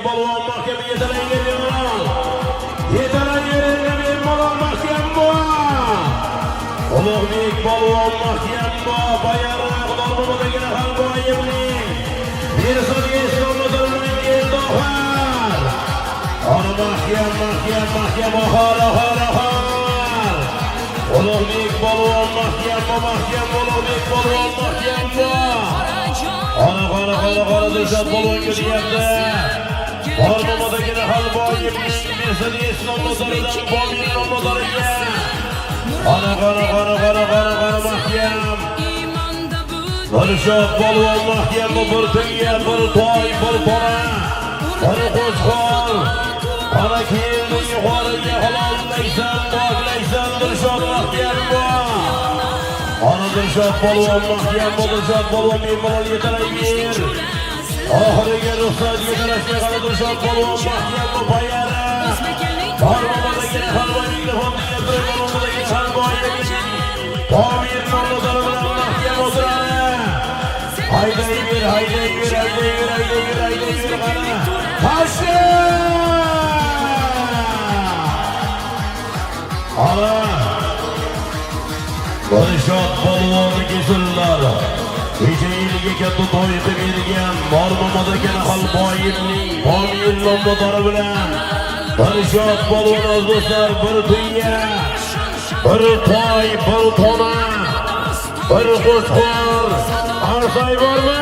balon mahkeme yeteneğiyle yeteneğiyle bir balon mahkeme bu. Ulug'bek balon mahkeme bu. Bayaraq normada gene halboyimning. Bir so'zga islomlardan keldi oxir. Ona mahkeme ahar. Ulug'bek balon mahkeme Ulug'bek balon mahkeme bu. Ana Dilshod balonga deyapti. Formadagina halboyimning Mercedes nomlaridan Bomir nomlariga. Ana mahkam. Dilshod balon mahkame bir tunga bir toy bir tona. Ana qo'zg'ol. Ana keldi yuqoriga halollaysan, poklaysan Dilshod mahkame bu. Ana Dilshod balon mahkame Dilshod balon mehmon yetaraydir. Oxiriga ruxsat yetarashga qara Dilshod balon mahkame Bayaraq. Formadagina halboyimning fondiga turganligidagi halboyimning Bomir nomlari bilan mahkam o'tiradi. Haydayver qara. Qarshi! Ana Dilshod balonni kesillar. Kecha katta to'yga bergan Mormomadagi halboyimning Bomir nomlari bilan Dilshod balon do'stlar bir tunga bir toy bir tona bir qo'zg'ol arsay bormi?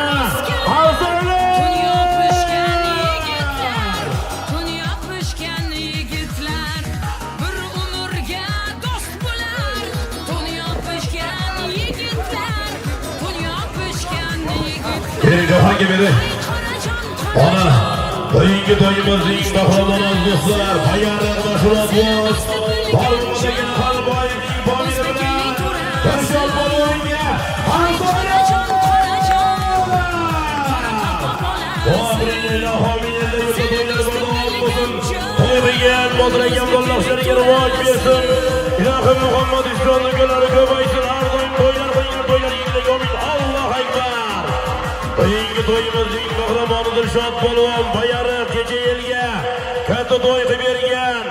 Hangi biri? Ona Bugünkü to'yimizning qahramoni do'stlar Bayaraq mashg'ulot Formadagi halboyimning Bomir bilan Dilshod balonga To'ygan modragan bollarga rivoj bersin. Ilohim Muhammad Islomning yo'llari ko'paysin. Har doim to'ylar qilgan to'ylar yig'ilib omin. Allohu akbar. Bugünkü to'yimizning qahramoni Dilshod balon Bayaraq kecha elga katta to'y qilib bergan.